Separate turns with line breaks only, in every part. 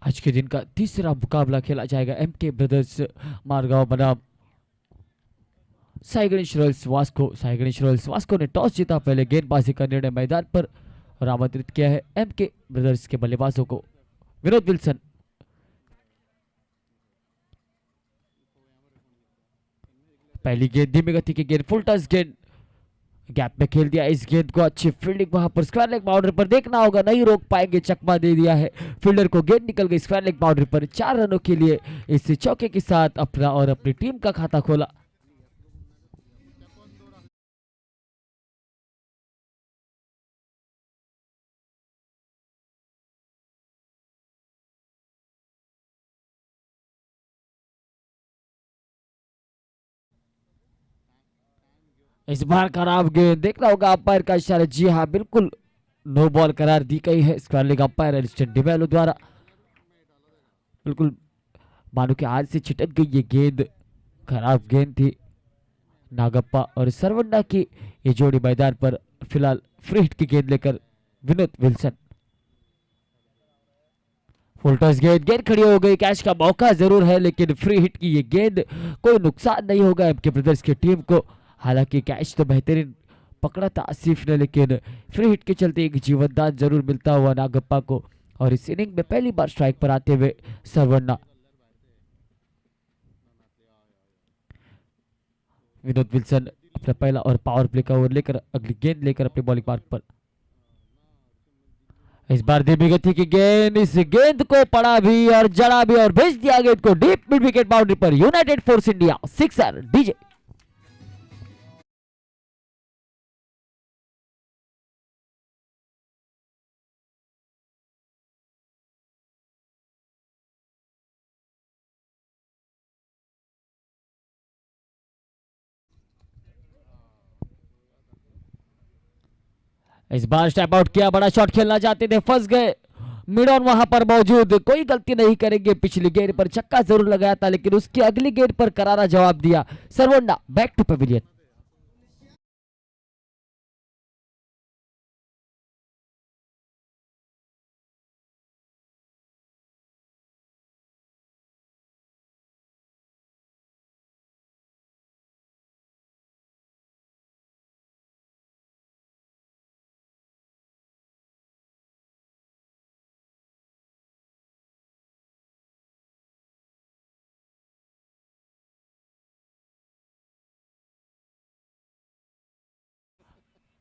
आज के दिन का तीसरा मुकाबला खेला जाएगा एमके ब्रदर्स मारगांव बनाम Sai Ganesh Royals Vasco. Sai Ganesh Royals Vasco ने टॉस जीता, पहले गेंदबाजी का निर्णय मैदान पर और आमंत्रित किया है एमके ब्रदर्स के बल्लेबाजों को। विनोद विल्सन पहली गेंद धीमी गति की गेंद, फुल टच गेंद, गैप में खेल दिया इस गेंद को। अच्छी फील्डिंग वहां पर स्क्वायर लेग बाउंड्री पर, देखना होगा नहीं रोक पाएंगे, चकमा दे दिया है फील्डर को, गेंद निकल गई स्क्वायर लेग बाउंड्री पर। 4 रनों के लिए इस चौके के साथ अपना और अपनी टीम का खाता खोला। इस बार खराब गेंद, देखना होगा अंपायर का इशारा। जी हाँ, बिल्कुल नो बॉल करार दी गई है square leg umpire Alistair D'Mello द्वारा। बिल्कुल मानो के हाथ से छिटक गई ये गेंद, खराब गेंद थी। नागप्पा और सरवंडा की ये जोड़ी मैदान पर फिलहाल फ्री हिट की गेंद लेकर विनोद विल्सन। फुल टॉस गेंद, गेंद खड़ी हो गई, कैच का मौका जरूर है लेकिन फ्री हिट की ये गेंद, कोई नुकसान नहीं होगा एमके ब्रदर्स की टीम को। हालांकि कैच तो बेहतरीन पकड़ा था आसिफ ने, लेकिन फ्री हिट के चलते एक जीवनदान जरूर मिलता हुआ नागप्पा को। और इस इनिंग में पहली बार स्ट्राइक पर आते हुए सरवन्ना। विनोद विल्सन अपना पहला और पावर प्ले का ओवर लेकर अगली गेंद लेकर अपने बॉलिंग मार्क पर। इस बार धीमी गति की गेंद, इस गेंद को पड़ा भी और जड़ा भी और भेज दिया गेंद को डीप मिड विकेट बाउंड्री पर। United force India sixer DJ. इस बार स्टेप आउट किया, बड़ा शॉट खेलना चाहते थे, फंस गए। मिड ऑन वहां पर मौजूद, कोई गलती नहीं करेंगे। पिछली गेंद पर छक्का जरूर लगाया था लेकिन उसकी अगली गेंद पर करारा जवाब दिया सरवंडा। Back to Pavilion.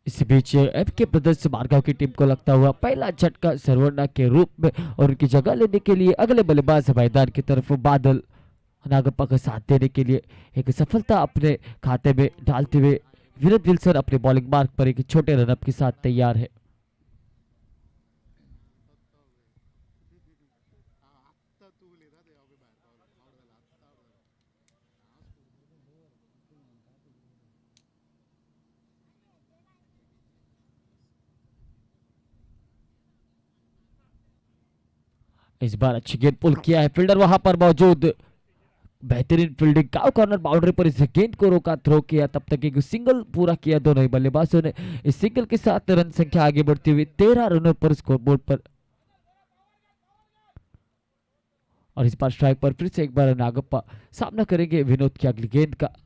इस बीच एफके ब्रदर्स मारगांव की टीम को लगता हुआ पहला झटका सरवंडा के रूप में, और उनकी जगह लेने के लिए अगले बल्लेबाज मैदान की तरफ बादल नागप्पा का साथ देने के लिए एक सफलता अपने खाते में डालते हुए विनोद विल्सन अपने बॉलिंग मार्क पर एक छोटे रनअप के साथ तैयार है। इस बार अच्छी गेंद पुल किया है, फील्डर वहां पर मौजूद, बेहतरीन फील्डिंग, काउ कॉर्नर बाउंड्री पर इस गेंद को रोका, थ्रो किया, तब तक एक सिंगल पूरा किया दोनों ही बल्लेबाजों ने। इस सिंगल के साथ रन संख्या आगे बढ़ती हुई 13 रनों पर स्कोरबोर्ड पर। और इस बार स्ट्राइक पर फिर से एक बार नागप्पा सामना करेंगे विनोद की अगली गेंद का।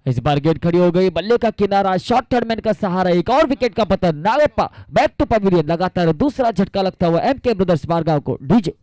इस बार गेंद खड़ी हो गई, बल्ले का किनारा, शॉर्ट थर्डमैन का सहारा, एक और विकेट का पतन। नागप्पा बैक टू पवेलियन, लगातार दूसरा झटका लगता हुआ एमके ब्रदर्स मारगांव को डीजे।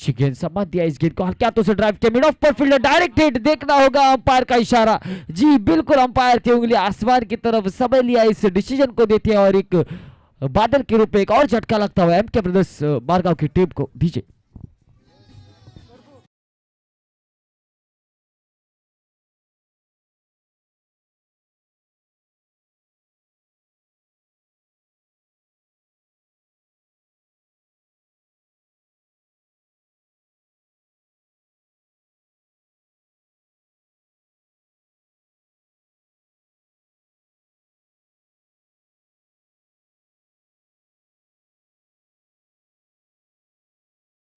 अच्छी गेंद समझ दिया इस गेंद को हल्के हाथों से ड्राइव किया मिड ऑफ पर फील्डर डायरेक्ट हिट देखना होगा अंपायर का इशारा। जी बिल्कुल अंपायर की उंगली आसमान की तरफ समझ लिया इस डिसीजन को देते हैं और एक बादल के रूप में एक और झटका लगता हुआ एमके ब्रदर्स मारगांव की टीम को दीजिए।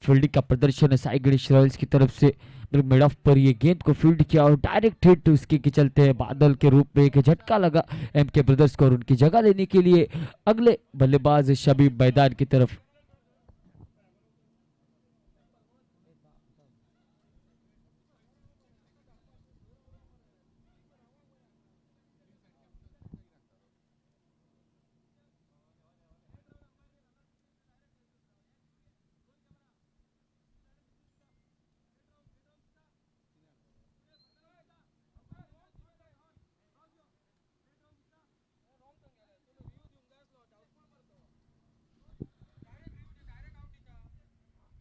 फील्डिंग का प्रदर्शन है साई गणेश रॉयल्स की तरफ से मिड ऑफ पर ये गेंद को फील्ड किया और डायरेक्ट हिट उसके के चलते बादल के रूप में एक झटका लगा एमके ब्रदर्स को और उनकी जगह लेने के लिए अगले बल्लेबाज शबीब मैदान की तरफ।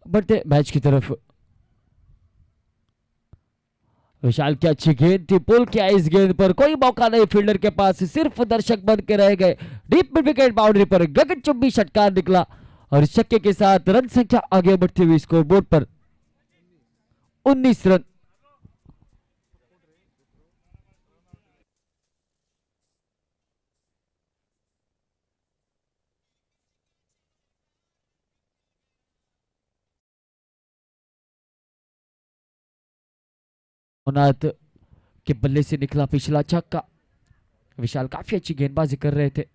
बढ़ते मैच की तरफ विशाल की अच्छी गेंद थी पुल किया इस गेंद पर कोई मौका नहीं फील्डर के पास सिर्फ दर्शक बन के रह गए डीप मिड विकेट बाउंड्री पर गगनचुंबी षटकार निकला और इस छक्के के साथ रन संख्या आगे बढ़ती हुई स्कोरबोर्ड पर 19 रन। मुनाद के बल्ले से निकला पिछला छक्का। विशाल काफी अच्छी गेंदबाजी कर रहे थे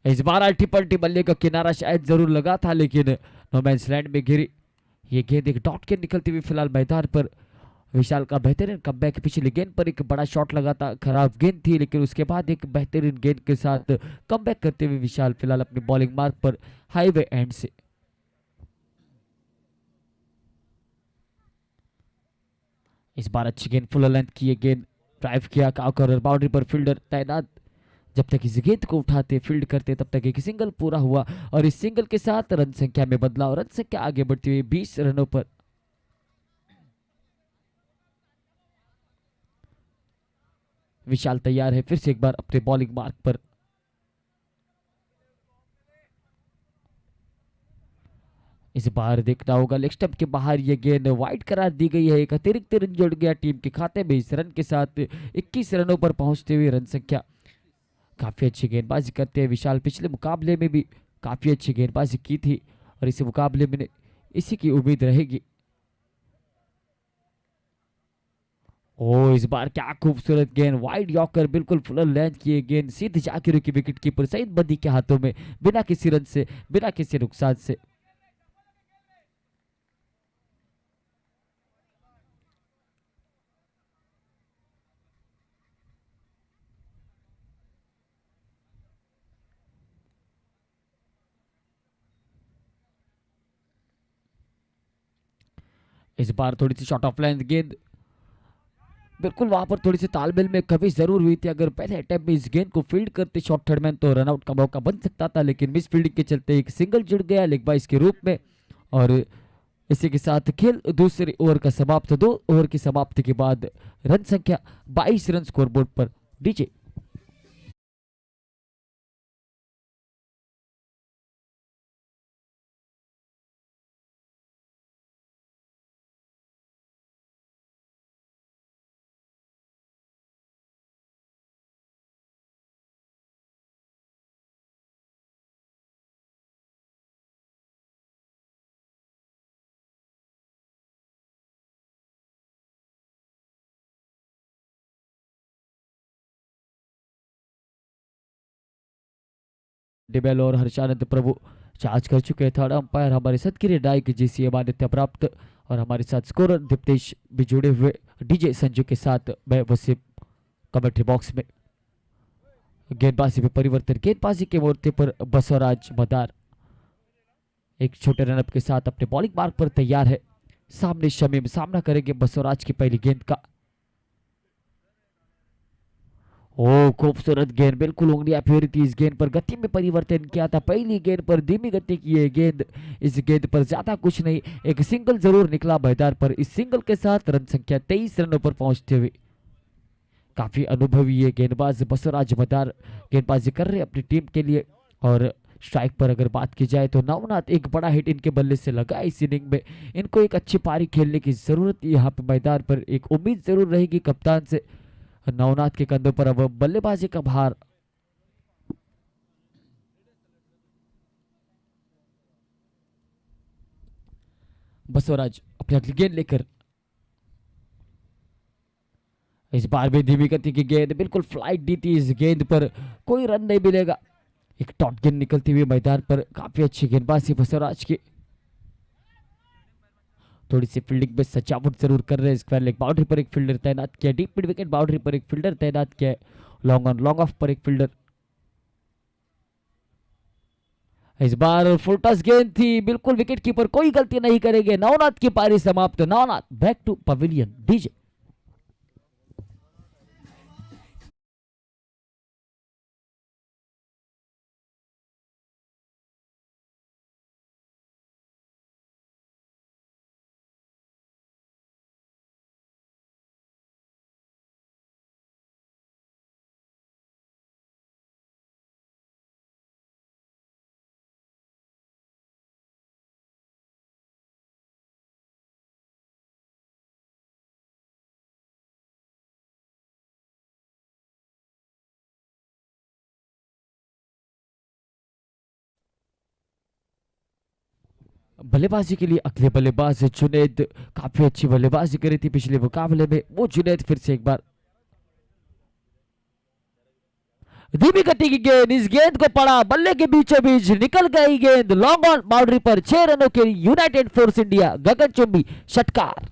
इस बार अल्टी पल्टी बल्ले का किनारा शायद जरूर लगा था लेकिन नोमैंस लैंड में गिरी ये गेंद एक डॉट के निकलती हुई फिलहाल मैदान पर विशाल का बेहतरीन कमबैक पिछली गेंद पर एक बड़ा शॉट लगा था खराब गेंद थी लेकिन उसके बाद एक बेहतरीन गेंद के साथ कमबैक करते हुए विशाल फिलहाल अपनी बॉलिंग मार्ग पर हाईवे एंड से। इस बार अच्छी गेंद फुल लेंथ की ये गेंद ड्राइव किया कॉर्नर बाउंड्री पर फील्डर तैनात जब तक इस गेंद को उठाते फील्ड करते तब तक एक सिंगल पूरा हुआ और इस सिंगल के साथ रन संख्या में बदलाव रन संख्या आगे बढ़ती हुई 20 रनों पर। विशाल तैयार है फिर से एक बार अपने बॉलिंग मार्ग पर। इस बार देखना होगा लेग स्टंप के बाहर ये गेंद वाइड करार दी गई है एक अतिरिक्त रन जुड़ गया टीम के खाते में इस रन के साथ 21 रनों पर पहुंचते हुए रन संख्या। काफी अच्छी गेंदबाजी करते हैं विशाल पिछले मुकाबले में भी काफी अच्छी गेंदबाजी की थी और इस मुकाबले में इसी की उम्मीद रहेगी। ओ इस बार क्या खूबसूरत गेंद वाइड यॉर्कर बिल्कुल फुल लेंथ की गेंद सीधी जाके रुकी विकेट कीपर सईद बदी के हाथों में बिना किसी रन से बिना किसी नुकसान से। इस बार थोड़ी सी शॉर्ट ऑफ लेंथ गेंद बिल्कुल वहां पर थोड़ी सी तालमेल में कमी जरूर हुई थी अगर पहले अटेम्प्ट में इस गेंद को फील्ड करते शॉर्ट थर्ड मैन तो रनआउट का मौका बन सकता था लेकिन मिस फील्डिंग के चलते एक सिंगल जुड़ गया लेग बाइस के रूप में और इसी के साथ खेल दूसरे ओवर का समाप्त 2 ओवर की समाप्ति के बाद रन संख्या 22 रन स्कोरबोर्ड पर डीजे। डिबेल और हर्षानंद प्रभु चार्ज कर चुके हैं थर्ड अंपायर हमारे साथ की डाई की जीसीए मान्यता प्राप्त और हमारे साथ स्कोरर दीप्तेश भी जुड़े हुए डीजे संजू के साथ मैं वसीम कमेंट्री बॉक्स में। गेंदबाजी में परिवर्तन गेंदबाजी के मोर्चे पर बसवराज मदार एक छोटे रनअप के साथ अपने बॉलिंग मार्ग पर तैयार है। सामने शमीम सामना करेंगे बसवराज की पहली गेंद का। ओ खूबसूरत गेंद, बिल्कुल उंगलियां फेरी थी इस गेंद पर, गति में परिवर्तन किया था। पहली गेंद पर धीमी गति की ये गेंद, इस गेंद पर ज्यादा कुछ नहीं, एक सिंगल जरूर निकला मैदान पर। इस सिंगल के साथ रन संख्या 23 रनों पर पहुंचते हुए काफी अनुभवी ये गेंदबाज बसवराज मदार गेंदबाजी कर रहे अपनी टीम के लिए। और स्ट्राइक पर अगर बात की जाए तो नवनाथ, एक बड़ा हिट इनके बल्ले से लगा इस इनिंग में। इनको एक अच्छी पारी खेलने की जरूरत यहाँ पे मैदान पर, एक उम्मीद जरूर रहेगी कप्तान से। नवनाथ के कंधों पर अब बल्लेबाजी का भार। बसवराज अपनी अगली गेंद लेकर, इस बार भी धीमी गति की गेंद, बिल्कुल फ्लाइट दी थी इस गेंद पर, कोई रन नहीं मिलेगा। एक डॉट गेंद निकलती हुई मैदान पर, काफी अच्छी गेंदबाजी बसवराज की। थोड़ी सी फील्डिंग में सजावट जरूर कर रहे हैं। स्क्वायर लेग बाउंड्री पर एक फील्डर तैनात किया, डीप मिड विकेट बाउंड्री पर एक फील्डर तैनात किया है, लॉन्ग ऑन लॉन्ग ऑफ पर एक फील्डर। इस बार फुल टॉस गेंद थी, बिल्कुल विकेट कीपर कोई गलती नहीं करेंगे। नवनाथ की पारी समाप्त। Navnath back to pavilion. DJ बल्लेबाजी के लिए अगले बल्लेबाज जुनैद, काफी अच्छी बल्लेबाजी करी थी पिछले मुकाबले में। वो जुनैद फिर से एक बार, धीमी गति की गेंद, इस गेंद को पड़ा, बल्ले के बीचों बीच निकल गई गेंद, लॉन्ग ऑन बाउंड्री पर। 6 रनों के यूनाइटेड फोर्स इंडिया गगनचुंबी षटकार।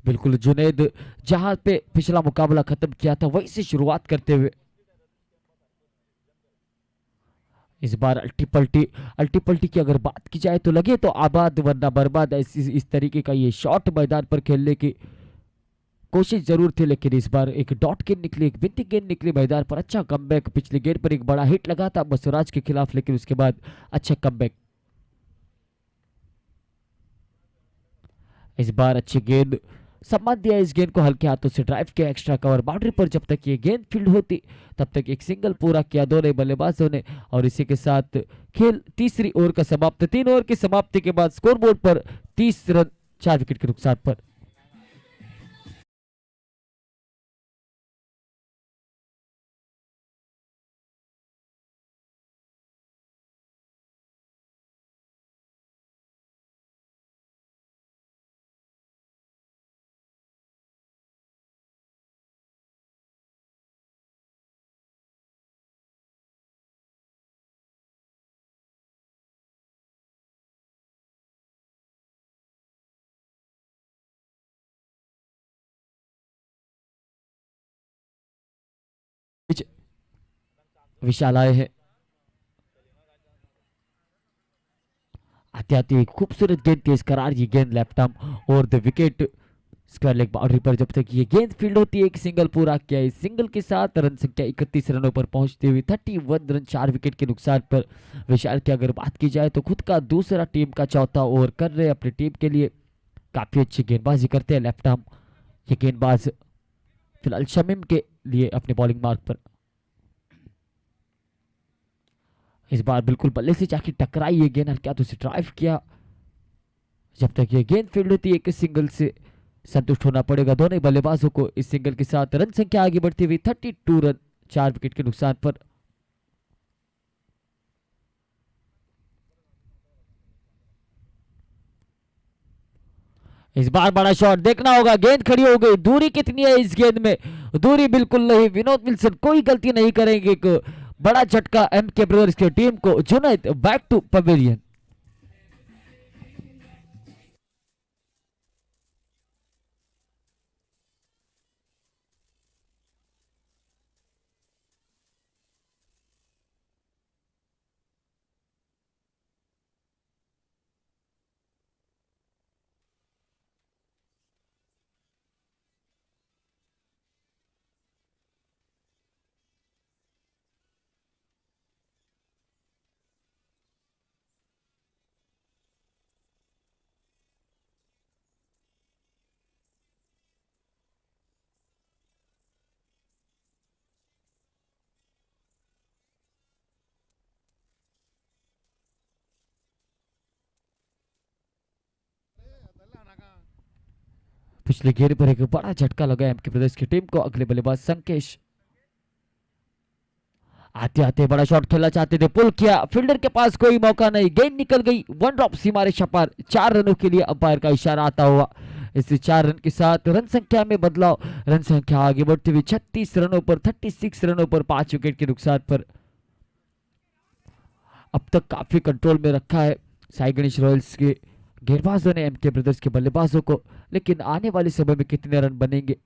बिल्कुल जुनैद जहां पे पिछला मुकाबला खत्म किया था वहीं से शुरुआत करते हुए इस बार अल्टी पल्टी की अगर बात की जाए तो लगे तो आबाद वरना बर्बाद, इस तरीके का ये शॉट मैदान पर खेलने की कोशिश जरूर थी। लेकिन इस बार एक डॉट गेंद निकली, एक बिंदी गेंद निकली मैदान पर। अच्छा कमबैक, पिछली गेंद पर एक बड़ा हिट लगा था बसवराज के खिलाफ, लेकिन उसके बाद अच्छा कमबैक। इस बार अच्छी गेंद, सम्मान दिया इस गेंद को, हल्के हाथों से ड्राइव किया, एक्स्ट्रा कवर बाउंड्री पर। जब तक ये गेंद फील्ड होती तब तक एक सिंगल पूरा किया दोनों बल्लेबाजों ने। और इसी के साथ खेल तीसरी ओवर का समाप्त। 3 ओवर की समाप्ति के बाद स्कोरबोर्ड पर 30 रन 4 विकेट के नुकसान पर। विशाल आए हैं, आते आते खूबसूरत गेंद, तेज करार ये गेंद लेफ्ट आर्म और the wicket. Square leg boundary पर जब तक ये गेंद फील्ड होती है एक सिंगल पूरा किया। इस सिंगल के साथ रन संख्या 31 रनों पर पहुंचते हुए 31 रन 4 विकेट के नुकसान पर। विशाल की अगर बात की जाए तो खुद का दूसरा, टीम का चौथा ओवर कर रहे अपनी टीम के लिए। काफी अच्छी गेंदबाजी करते हैं लेफ्ट आर्म ये गेंदबाज, फिलहाल शमीम के लिए अपने बॉलिंग मार्क पर। इस बार बिल्कुल बल्ले से जाके टकराई ये गेंद, हल्के हाथों से ड्राइव किया। जब तक ये गेंद फील्ड होती है एक सिंगल से संतुष्ट होना पड़ेगा दोनों बल्लेबाजों को। इस सिंगल के साथ रन संख्या आगे बढ़ती हुई 32 रन 4 विकेट के नुकसान पर। इस बार बड़ा शॉट देखना होगा, गेंद खड़ी हो गई, दूरी कितनी है इस गेंद में, दूरी बिल्कुल नहीं। विनोद विल्सन कोई गलती नहीं करेंगे, बड़ा झटका एम के ब्रदर्स की टीम को। Junaid back to pavilion. पिछले गेंद पर एक बड़ा झटका लगा एमके ब्रदर्स की टीम को। अगले बल्लेबाज संकेश आते आते बड़ा शॉट खेलना चाहते थे, पुल किया, फील्डर के पास कोई मौका नहीं, गेंद निकल गई, वन ड्रॉप सीमा रेखा पार। 4 रनों के लिए अंपायर का इशारा आता हुआ। इस 4 रन के साथ रन संख्या में बदलाव, रन संख्या आगे बढ़ती हुई 36 रनों पर, 36 रनों पर 5 विकेट के नुकसान पर। अब तक काफी कंट्रोल में रखा है साई गणेश रॉयल्स के गेंदबाजों ने एमके ब्रदर्स के बल्लेबाजों को, लेकिन आने वाले समय में कितने रन बनेंगे।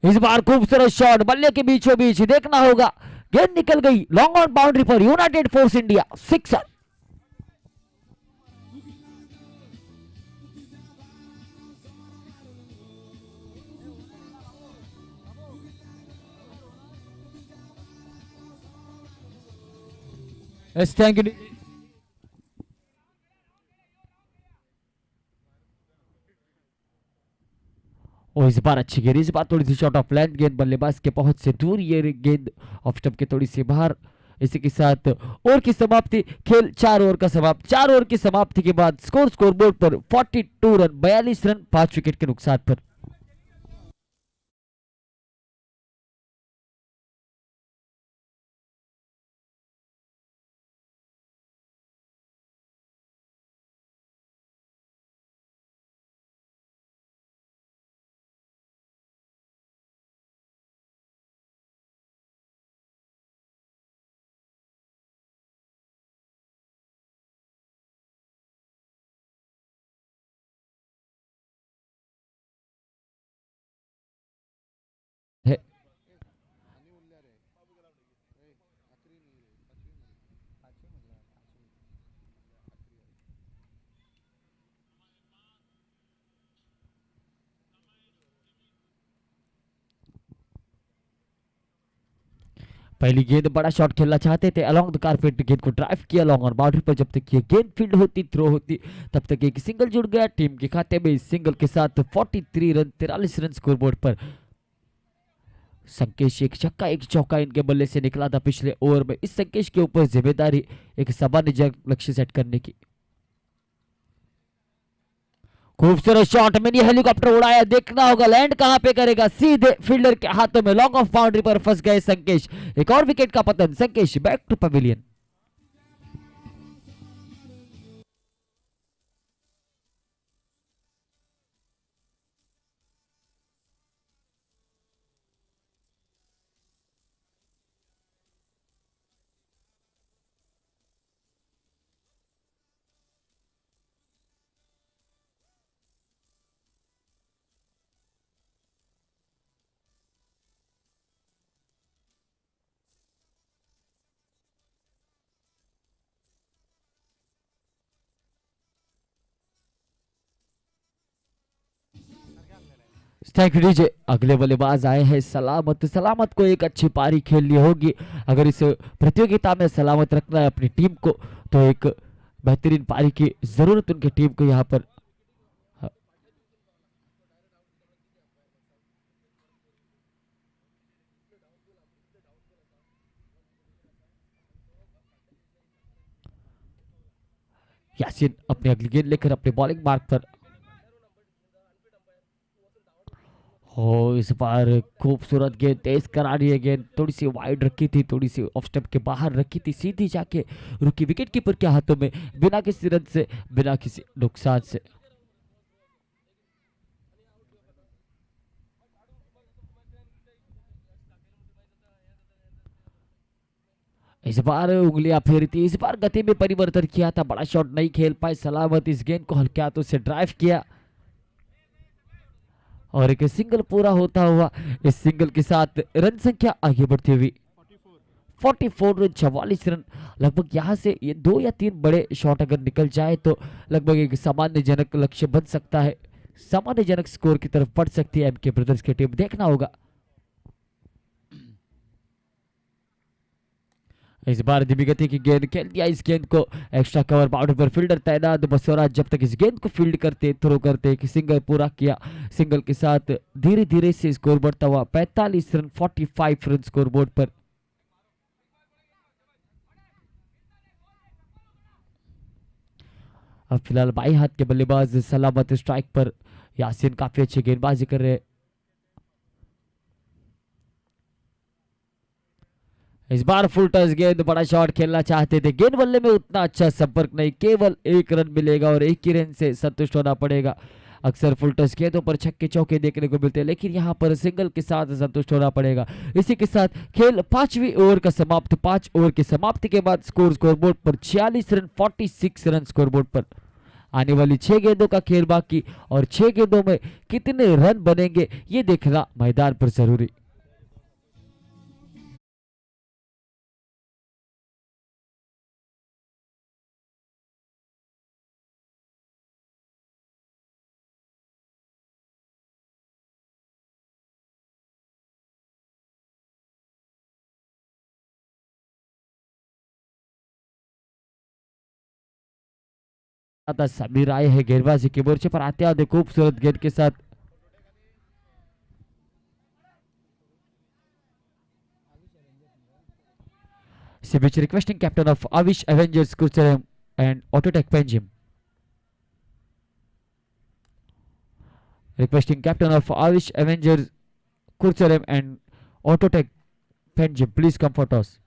इस बार खूबसूरत शॉट बल्ले के बीचों बीच, देखना होगा, गेंद निकल गई लॉन्ग ऑन बाउंड्री पर, United force India, sixer. Thank you. और इस बार अच्छी गेंद, इस बार थोड़ी सी शॉर्ट ऑफ लेंथ गेंद, बल्लेबाज के पहुंच से दूर, ये गेंद ऑफ स्टंप के थोड़ी सी बाहर। इसी के साथ ओवर की समाप्ति, खेल 4 ओवर का समाप्त। 4 ओवर की समाप्ति के बाद स्कोर बोर्ड पर 42 रन, 42 रन 5 विकेट के नुकसान पर। है पहली गेंद बड़ा शॉट खेलना चाहते थे, अलोंग द कारपेट गेंद को ड्राइव किया लॉन्ग ऑन बाउंड्री पर। जब तक ये गेंद फील्ड होती, थ्रो होती, तब तक एक सिंगल जुड़ गया टीम के खाते में। इस सिंगल के साथ 43 रन, 43 रन स्कोरबोर्ड पर। संकेश एक छक्का एक चौका इनके बल्ले से निकला था पिछले ओवर में। इस संकेश के ऊपर जिम्मेदारी एक सामान्य लक्ष्य सेट करने की। खूबसूरत शॉट, मिनी हेलीकॉप्टर उड़ाया, देखना होगा लैंड कहां पे करेगा, सीधे फील्डर के हाथों में, लॉन्ग ऑफ बाउंड्री पर फंस गए संकेश। एक और विकेट का पतन, Sankesh back to pavilion. Thank you DJ. अगले बल्लेबाज आए हैं सलामत। सलामत को एक अच्छी पारी खेलनी होगी अगर इस प्रतियोगिता में सलामत रखना है अपनी टीम को, तो एक बेहतरीन पारी की जरूरत उनकी टीम को यहाँ पर। यासीन अपनी अगली गेंद लेकर अपने बॉलिंग मार्क पर। हो इस बार खूबसूरत गेंद, तेज करारी है गेंद, थोड़ी सी वाइड रखी थी, थोड़ी सी ऑफ स्टंप के बाहर रखी थी, सीधी जाके रुकी विकेट कीपर के हाथों में, बिना किसी रन से, बिना किसी नुकसान से। इस बार उंगलियां फेरी थी, इस बार गति में परिवर्तन किया था, बड़ा शॉट नहीं खेल पाए सलामत। इस गेंद को हल्के हाथों से ड्राइव किया और एक सिंगल पूरा होता हुआ। इस सिंगल के साथ रन संख्या आगे बढ़ती हुई 44 रन, 44 रन। लगभग यहाँ से ये 2 या 3 बड़े शॉट अगर निकल जाए तो लगभग एक सामान्यजनक लक्ष्य बन सकता है, सामान्यजनक स्कोर की तरफ बढ़ सकती है एमके ब्रदर्स की टीम। देखना होगा इस बार धीमी गति की गेंद खेल दिया, इस गेंद को एक्स्ट्रा कवर बाउंड्री पर, फील्डर तैनात बसोरा जब तक इस गेंद को फील्ड करते, थ्रो करते, कि सिंगल पूरा किया। सिंगल के साथ धीरे धीरे से स्कोर बढ़ता हुआ 45 रन, 45 रन स्कोर बोर्ड पर। अब फिलहाल बाई हाथ के बल्लेबाज सलामत स्ट्राइक पर यासीन काफी अच्छी गेंदबाजी कर रहे हैं। इस बार फुल टच गेंद, बड़ा शॉट खेलना चाहते थे, गेंद बल्ले में उतना अच्छा संपर्क नहीं, केवल एक रन मिलेगा और एक ही रन से संतुष्ट होना पड़ेगा। अक्सर फुल टच गेंदों पर छक्के चौके देखने को मिलते हैं, लेकिन यहाँ पर सिंगल के साथ संतुष्ट होना पड़ेगा। इसी के साथ खेल 5वीं ओवर का समाप्त। 5 ओवर की समाप्ति के बाद स्कोरबोर्ड पर 46 रन, 46 रन स्कोरबोर्ड पर। आने वाली 6 गेंदों का खेल बाकी और 6 गेंदों में कितने रन बनेंगे ये देखना मैदान पर जरूरी। आता समीर आए हैं गेंदबाजी के मोर्चे पर, आते आते खूबसूरत गेंद के साथ। इसी बीच रिक्वेस्टिंग कैप्टन ऑफ आविश Avengers Curchorem and Autotech Panjim, requesting captain of Avish Avengers Kurcharem and Autotech Penjim, please come for toss.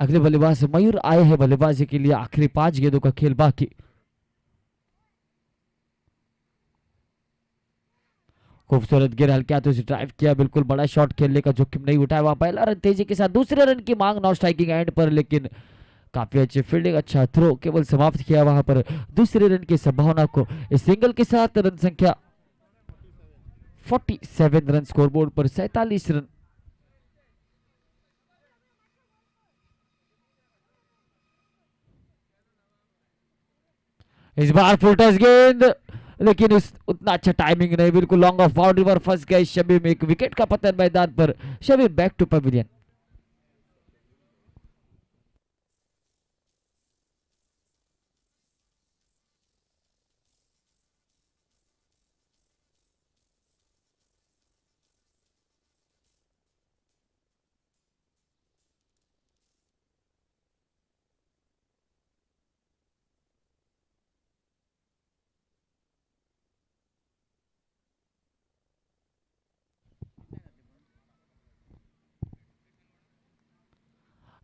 अगले बल्लेबाज मयूर आए हैं बल्लेबाजी के लिए, आखिरी 5 गेंदों का खेल बाकी। खूबसूरत गेंद हल्के हाथों से ड्राइव किया, बिल्कुल बड़ा शॉट खेलने का जोखिम नहीं उठाया, वहां पहला रन तेजी के साथ, दूसरे रन की मांग नॉट स्ट्राइकिंग एंड पर, लेकिन काफी अच्छी फील्डिंग, अच्छा थ्रो केवल समाप्त किया वहां पर दूसरे रन की संभावना को। इस सिंगल के साथ रन संख्या 47 रन स्कोरबोर्ड पर, 47 रन। इस बार फुल टच गेंद, लेकिन उस उतना अच्छा टाइमिंग नहीं, बिल्कुल लॉन्ग ऑफ बाउंड्री पर फंस गए शमीम, एक विकेट का पतन मैदान पर। Shamim back to pavilion.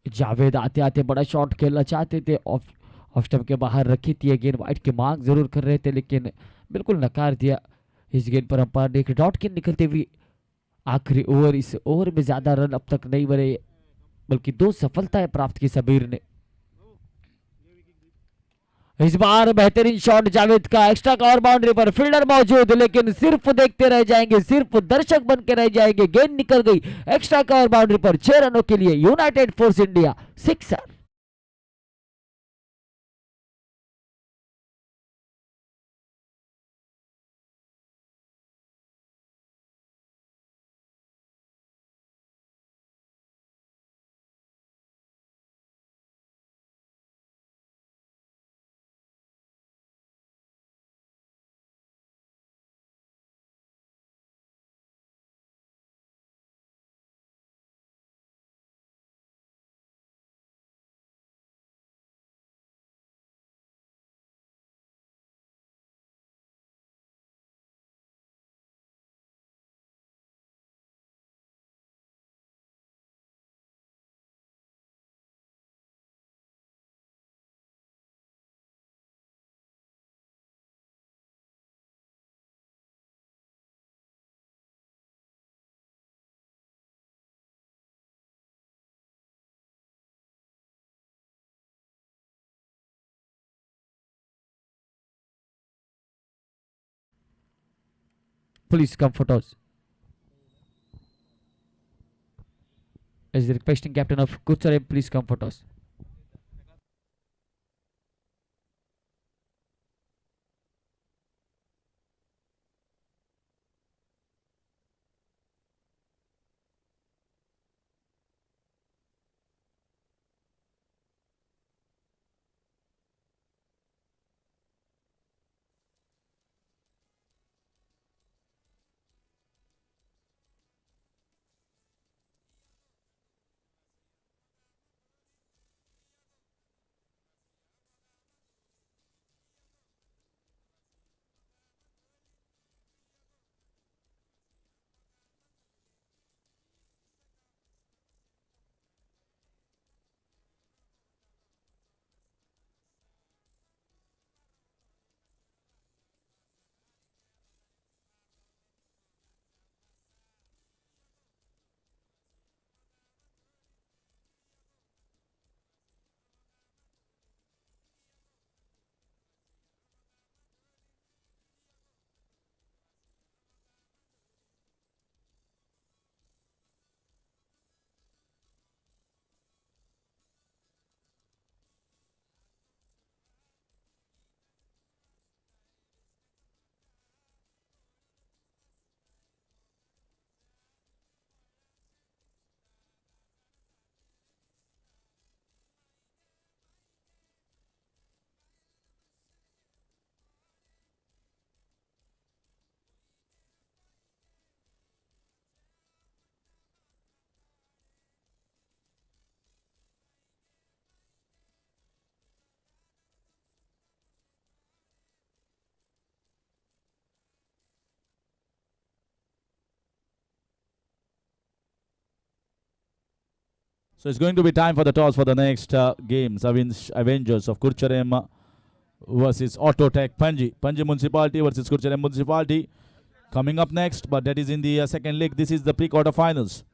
Javed आते आते बड़ा शॉट खेलना चाहते थे, ऑफ ऑफ स्टंप के बाहर रखी थी गेंद, वाइट की मांग जरूर कर रहे थे लेकिन बिल्कुल नकार दिया। इस गेंद पर अंपायर ने एक डॉट की निकलते हुए आखिरी ओवर, इस ओवर में ज्यादा रन अब तक नहीं बने, बल्कि 2 सफलताएं प्राप्त की सबीर ने। इस बार बेहतरीन शॉट जावेद का, एक्स्ट्रा कवर बाउंड्री पर फील्डर मौजूद, लेकिन सिर्फ देखते रह जाएंगे, सिर्फ दर्शक बन के रह जाएंगे, गेंद निकल गई एक्स्ट्रा कवर बाउंड्री पर। 6 रनों के लिए United force India 6। please come for toss. Is the requesting captain of Kucharam, please come for toss.
So it's going to be time for the toss for the next games. Avengers of Kurcharem versus Autotech Panji. Panji Municipality versus Kurcharem Municipality. Coming up next, but that is in the second leg. This is the pre-quarter finals.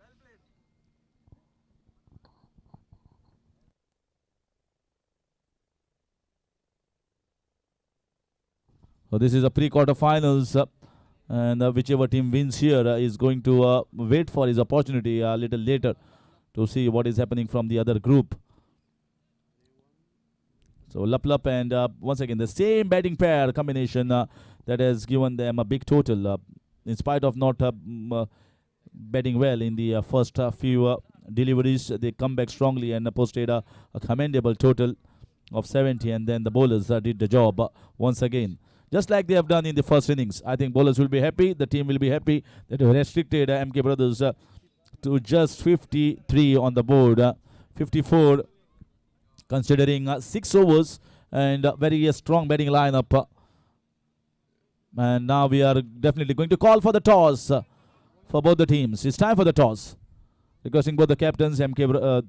So this is a pre-quarter finals. And whichever team wins here is going to wait for his opportunity a little later to see what is happening from the other group. So Lup and once again the same batting pair combination that has given them a big total. In spite of not batting well in the first few deliveries, they come back strongly and posted a commendable total of 70, and then the bowlers did the job once again. Just like they have done in the first innings. I think bowlers will be happy, the team will be happy that they restricted MK Brothers to just 53 on the board, 54 considering 6 overs and very strong batting lineup. And now we are definitely going to call for the toss for both the teams. It's time for the toss. Requesting both the captains, MK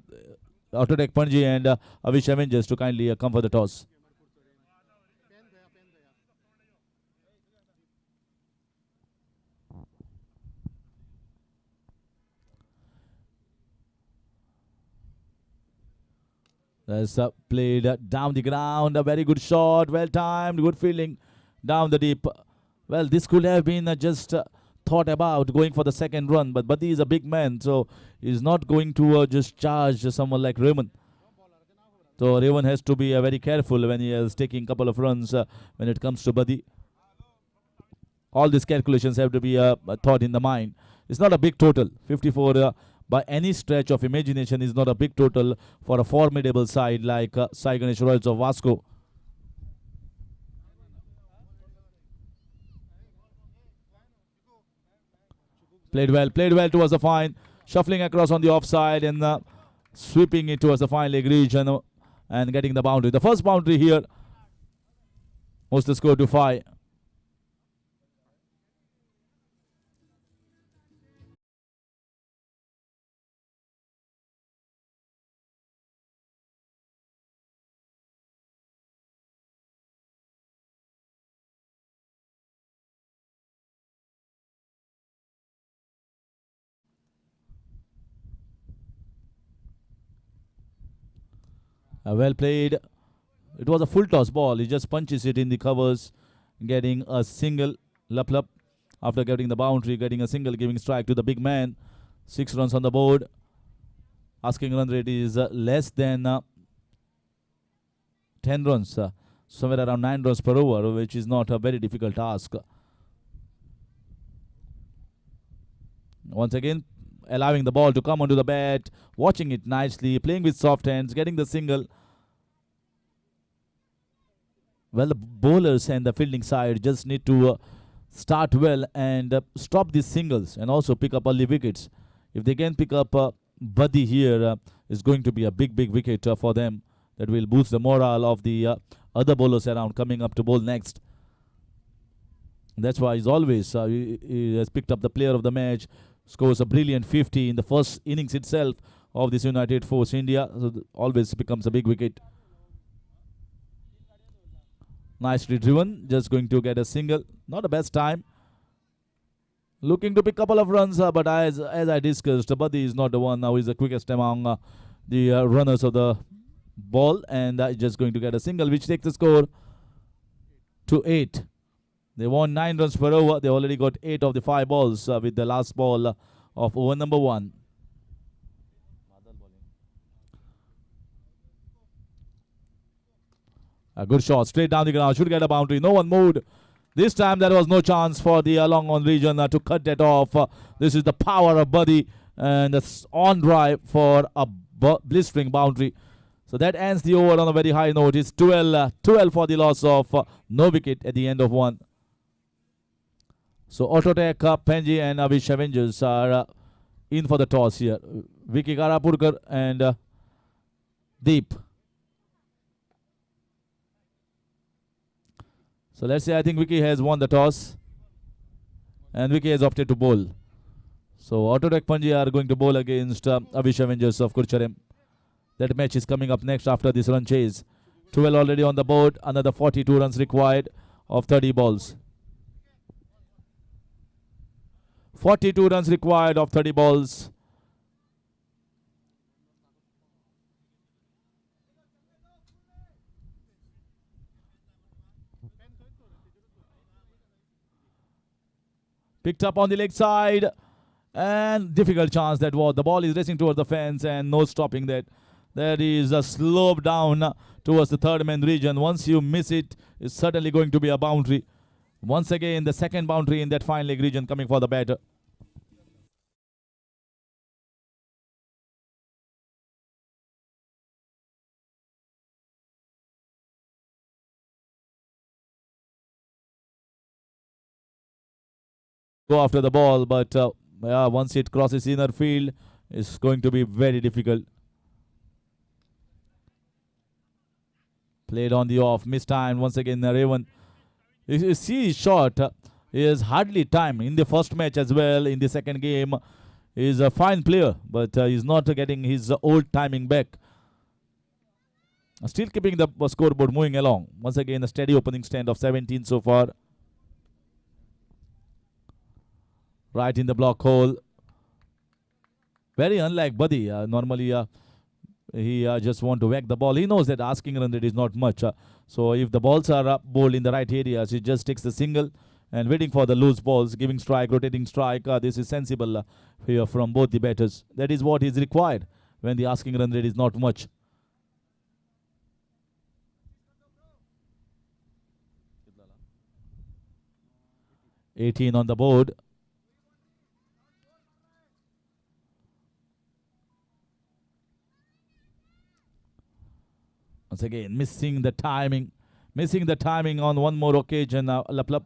Autotech Panji and Avish Avengers, to kindly come for the toss. That's played down the ground. A very good shot. Well timed. Good feeling down the deep. Well, this could have been just thought about going for the second run. But Badi is a big man. So he's not going to just charge someone like Raymond. So Raymond has to be very careful when he is taking a couple of runs when it comes to Badi. All these calculations have to be thought in the mind. It's not a big total. 54 by any stretch of imagination is not a big total for a formidable side like Sai Ganesh Royals of Vasco. Played well towards the fine, shuffling across on the offside and sweeping it towards the fine leg region and getting the boundary. The first boundary here was the score to 5. Well played. It was a full toss ball. He just punches it in the covers, getting a single. Lup. after getting the boundary, getting a single, giving strike to the big man. 6 runs on the board. Asking run rate is less than 10 runs, somewhere around 9 runs per over, which is not a very difficult task. Once again, allowing the ball to come onto the bat, watching it nicely, playing with soft hands, getting the single. Well, the bowlers and the fielding side just need to start well and stop these singles and also pick up early wickets. If they can pick up Buddy here, it's going to be a big wicket for them. That will boost the morale of the other bowlers around coming up to bowl next. That's why he's always he has picked up the player of the match, scores a brilliant 50 in the first innings itself of this United Force India. So always becomes a big wicket. Nicely driven, just going to get a single. Not the best time. Looking to pick a couple of runs, but as I discussed, Buddy is not the one now. He's the quickest among the runners of the ball, and just going to get a single, which takes the score to 8. They won 9 runs per over. They already got 8 of the 5 balls with the last ball of over number 1. A good shot, straight down the ground, should get a boundary. No one moved. This time there was no chance for the long on region to cut that off. This is the power of Buddy, and it's on drive for a blistering boundary. So that ends the over on a very high note. It's 12 for the loss of no wicket at the end of 1. So Autotech, Penji and Avish Avengers are in for the toss here. Vicky Karapurkar and Deep. So let's say I think Vicky has won the toss and Vicky has opted to bowl. So Autotech Panji are going to bowl against Avish Avengers of Kurcharem. That match is coming up next after this run chase. 12 already on the board, another 42 runs required of 30 balls. 42 runs required of 30 balls. Picked up on the leg side, and difficult chance that was. The ball is racing towards the fence and no stopping that. There is a slope down towards the third man region. Once you miss it, it's certainly going to be a boundary. Once again, the second boundary in that fine leg region coming for the batter. Go after the ball, but once it crosses inner field, it's going to be very difficult. Played on the off, missed time once again. Raven, you see his shot is hardly timed in the first match as well. In the second game, he's a fine player, but he's not getting his old timing back. Still keeping the scoreboard moving along. Once again, a steady opening stand of 17 so far. Right in the block hole. Very unlike Buddy. Normally, he just want to whack the ball. He knows that asking run rate is not much. So if the balls are bowled in the right areas, he just takes the single and waiting for the loose balls, giving strike, rotating strike. This is sensible here from both the batters. That is what is required when the asking run rate is not much. $18 on the board. Once again, missing the timing on one more occasion. Laplap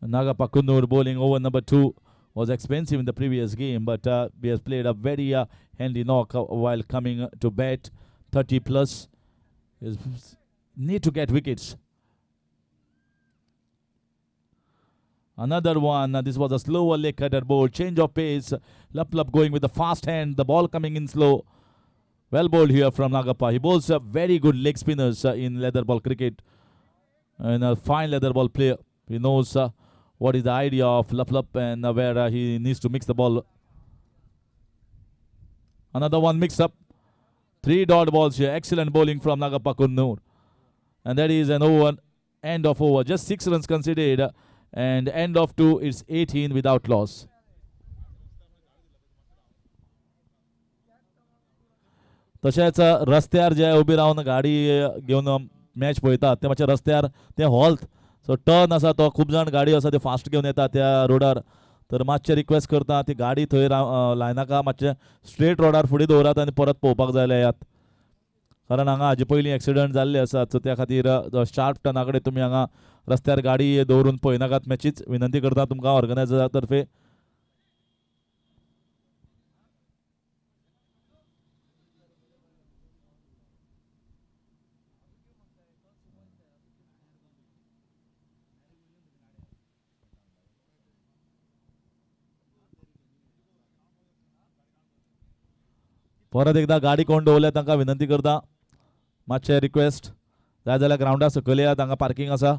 Nagappa Kunnur bowling over number 2 was expensive in the previous game, but he has played a very handy knock while coming to bat. 30 plus. Need to get wickets. Another one. This was a slower leg cutter bowl. Change of pace. Laplap going with the fast hand. The ball coming in slow. Well bowled here from Nagappa. He bowls very good leg spinners in leather ball cricket. And a fine leather ball player. He knows what is the idea of Laplap and where he needs to mix the ball. Another one mix up. 3 dot balls here. Excellent bowling from Nagappa Kunnur. And that is an over, end of over. Just 6 runs conceded. and end of 2 it's 18 without loss. तशेंच रस्त्यार जे उबी रावन गाडी घेवन match पळयतात ते मातशे रस्त्यार ते हॉल्ट सो टर्न आसा तो खूब जाण गाडी आसा ते फास्ट घेवन येता त्या रोडार तर मातशें रिक्वेस्ट करता ती गाडी थंय लायनाका मातशें स्ट्रेट रोडार फुडें दवरात आनी परत पळोवपाक जाय येयात कारण हांगा हाजे पयलीं एक्सिडंट जाल्ले आसात सो त्या खातीर शार्प टर्ना कडेन तुमी हांगा रस्त्यार गाडी दवरून पळयनाकात मॅचीच विनंती करता तुमकां ऑर्गनायझरा तर्फे. परत एकदा गाडी कोण दवरल्या तांकां विनंती करता मातशें रिक्वेस्ट जाय जाल्यार ग्रावंडा सकयल येयात हांगा पार्किंग आसा.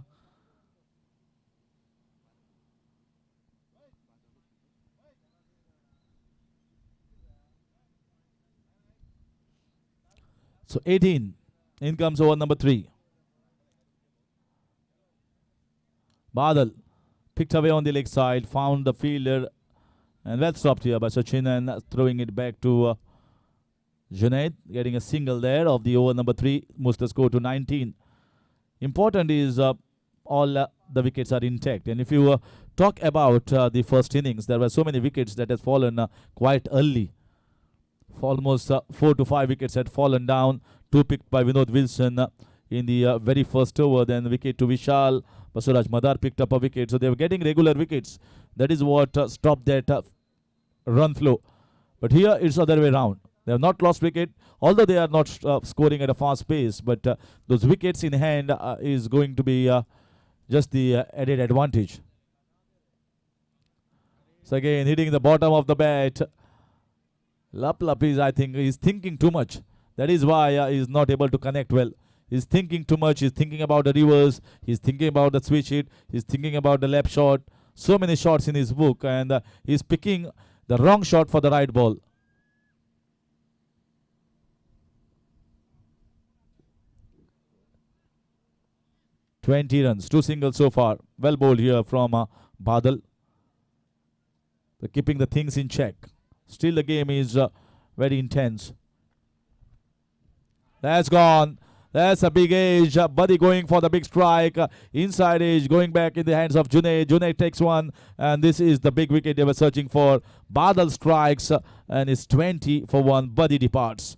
So 18 in comes over number 3. Badal picked away on the leg side, found the fielder and well stopped here by Sachin and throwing it back to Junaid, getting a single there of the over number 3, moves the score to 19. Important is all the wickets are intact. And if you talk about the first innings, there were so many wickets that has fallen quite early. Almost 4 to 5 wickets had fallen down. 2 picked by Vinod Wilson in the very first over. Then wicket to Vishal. Basuraj Madar picked up a wicket. So they were getting regular wickets. That is what stopped that run flow. But here it's the other way around. They have not lost wicket, although they are not scoring at a fast pace. But those wickets in hand is going to be just the added advantage. So again, hitting the bottom of the bat. Laplap is, I think, he's thinking too much. That is why he's not able to connect well. He's thinking too much. He's thinking about the reverse. He's thinking about the switch hit. He's thinking about the left shot. So many shots in his book, and he's picking the wrong shot for the right ball. "20 runs, 2 singles so far. Well bowled here from Badal. They're keeping the things in check. Still the game is very intense. That's gone. That's a big edge. Buddy going for the big strike. Inside edge going back in the hands of Junaid. Junaid takes one. And this is the big wicket they were searching for. Badal strikes and it's 20 for 1. Buddy departs.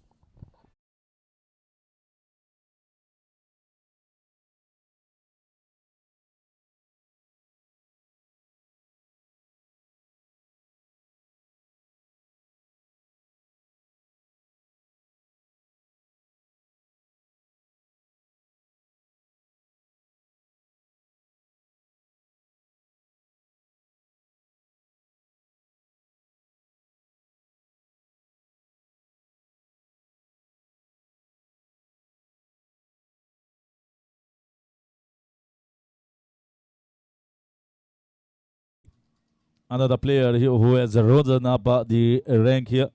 Another player who has risen up the rank here.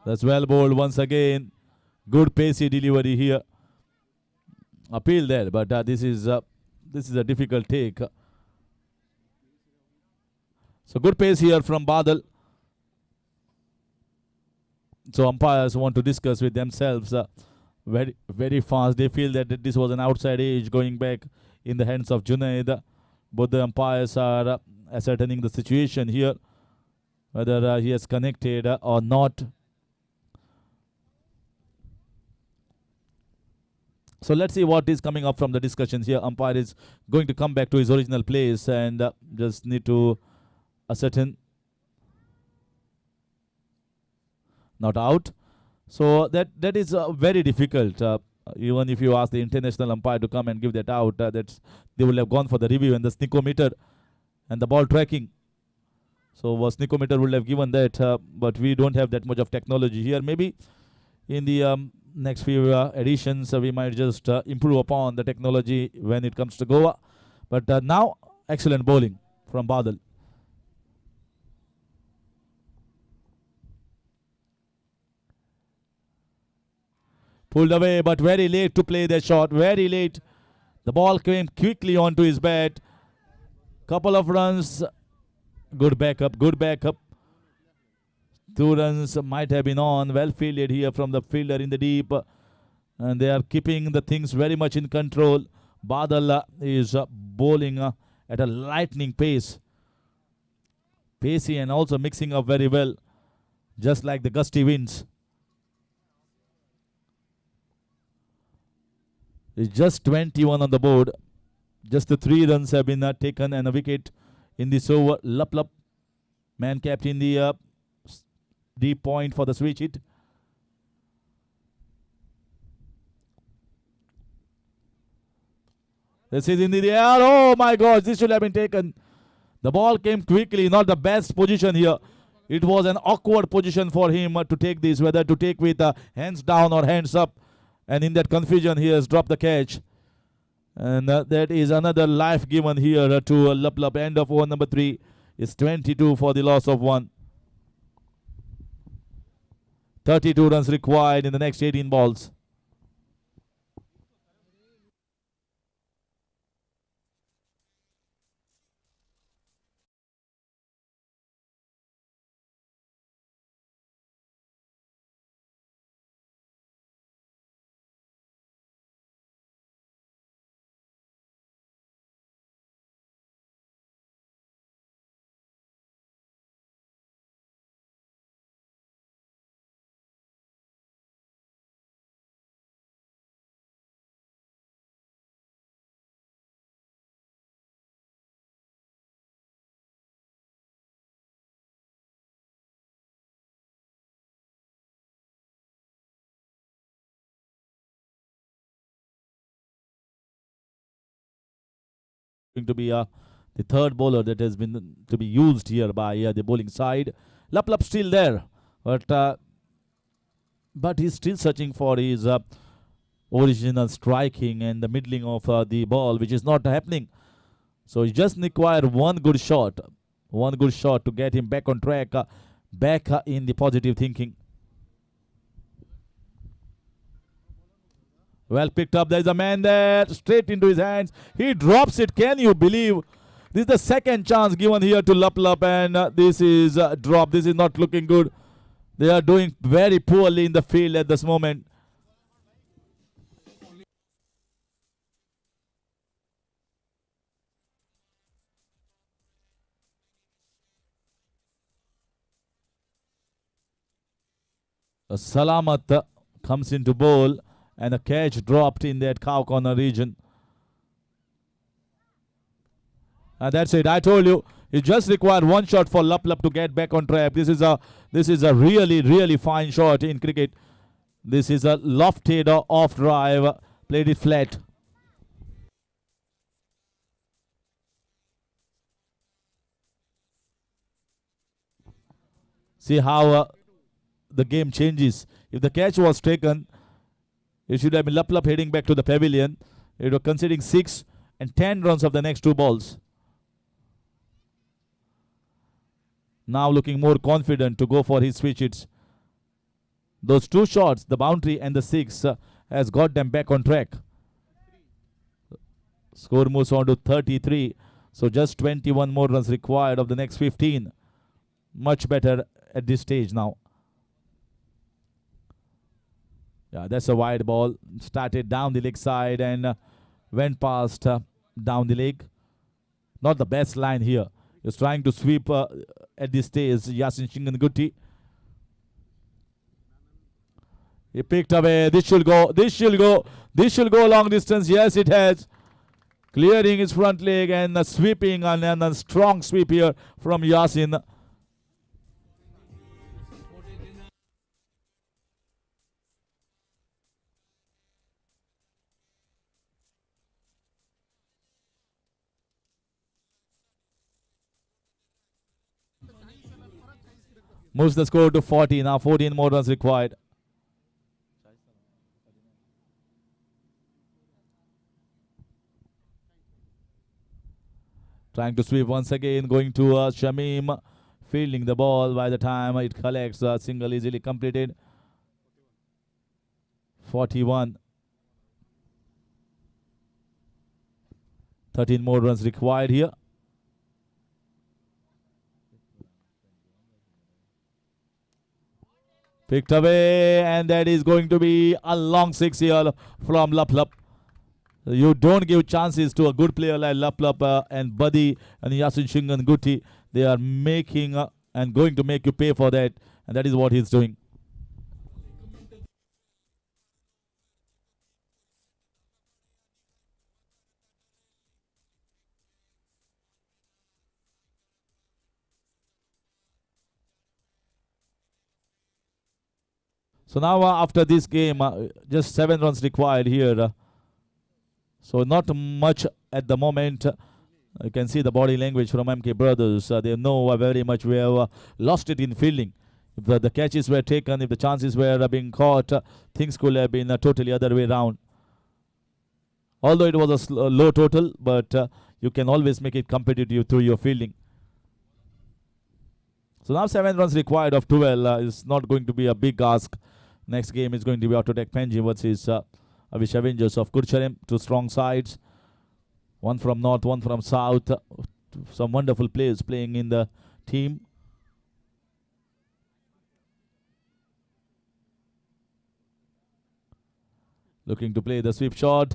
That's well bowled once again. Good pacey delivery here. Appeal there, but this is a difficult take. So good pace here from Badal. So umpires want to discuss with themselves very, very fast. They feel that this was an outside edge going back in the hands of Junaid. Both the umpires are ascertaining the situation here, whether he has connected or not. So let's see what is coming up from the discussions here. Umpire is going to come back to his original place and just need to ascertain. Not out. So that is very difficult. Even if you ask the international umpire to come and give that out, they will have gone for the review and the sneakometer and the ball tracking. So sneakometer would have given that, but we don't have that much of technology here. Maybe in the next few editions, we might just improve upon the technology when it comes to Goa. But now, excellent bowling from Badal. Pulled away, but very late to play their shot. Very late. The ball came quickly onto his bat. Couple of runs. Good backup. Good backup. 2 runs might have been on. Well fielded here from the fielder in the deep. And they are keeping the things very much in control. Badal is bowling at a lightning pace. Pacey and also mixing up very well. Just like the gusty winds. It's just 21 on the board. Just the 3 runs have been taken and a wicket in this over. Lup, man kept in the deep point for the switch hit. This is in the air. Oh my God, this should have been taken. The ball came quickly, not the best position here. It was an awkward position for him to take this, whether to take with hands down or hands up. And in that confusion, he has dropped the catch. And that is another life given here to Lup. End of over number 3 is 22 for the loss of 1. 32 runs required in the next 18 balls. Going to be the third bowler that has been to be used here by the bowling side. Lup still there, but he's still searching for his original striking and the middling of the ball, which is not happening. So he just require one good shot to get him back on track, back in the positive thinking. Well picked up. There's a man there, straight into his hands. He drops it. Can you believe? This is the second chance given here to Lup, and this is drop. This is not looking good. They are doing very poorly in the field at this moment. Salamat comes into bowl. And a catch dropped in that cow corner region. And that's it. I told you, it just required one shot for Lup to get back on track. This is a really fine shot in cricket. This is a lofted off drive. Played it flat. See how the game changes. If the catch was taken, it should have been Lup heading back to the pavilion. It was conceding 6 and 10 runs of the next 2 balls. Now looking more confident to go for his switch hits. Those 2 shots, the boundary and the 6, has got them back on track. Score moves on to 33. So just 21 more runs required of the next 15. Much better at this stage now. Yeah, that's a wide ball. Started down the leg side and went past down the leg. Not the best line here. He's trying to sweep at this stage. Yasin Shingangutti. He picked away. This should go. This should go. This should go long distance. Yes, it has. Clearing his front leg and sweeping and a strong sweep here from Yasin. Moves the score to 40. Now 14 more runs required. Trying to sweep once again. Going to Shamim. Fielding the ball by the time it collects. Single easily completed. 41. 13 more runs required here. Picked away, and that is going to be a long six here from Lup. You don't give chances to a good player like Lup and Buddy and Yasin Shingan Guti. They are making and going to make you pay for that, and that is what he's doing. So now after this game, just 7 runs required here. So not much at the moment. You can see the body language from MK Brothers. They know very much we have lost it in fielding. If the catches were taken, if the chances were being caught, things could have been totally other way around. Although it was a low total, but you can always make it competitive through your fielding. So now 7 runs required of 12 is not going to be a big ask. Next game is going to be Autotech Penji versus Avish Avengers of Kurcharam. Two strong sides. One from north, one from south. Some wonderful players playing in the team. Looking to play the sweep shot.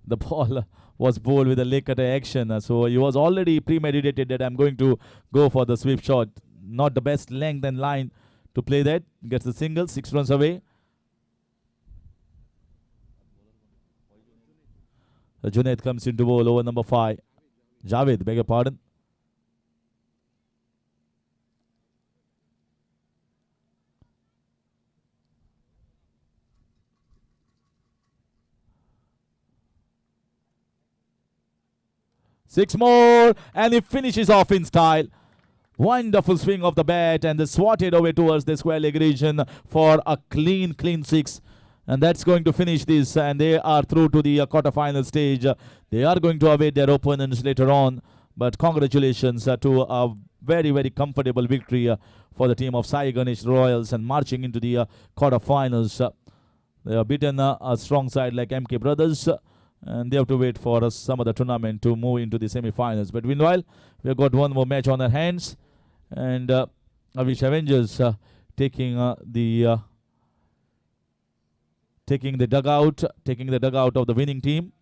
The ball was bowled with a leg cutter action. So he was already premeditated that I'm going to go for the sweep shot. Not the best length and line to play that. Gets the single, 6 runs away. Junaid comes into bowl over number 5. Javed, beg your pardon. Six more, and he finishes off in style. Wonderful swing of the bat, and they swatted away towards the square leg region for a clean 6. And that's going to finish this, and they are through to the quarter-final stage. They are going to await their opponents later on, but congratulations to a very, very comfortable victory for the team of Sai Ganesh Royals, and marching into the quarter-finals. They have beaten a strong side like MK Brothers, and they have to wait for some of the tournament to move into the semi-finals. But meanwhile, we have got one more match on our hands, and Avish Avengers taking the dugout of the winning team.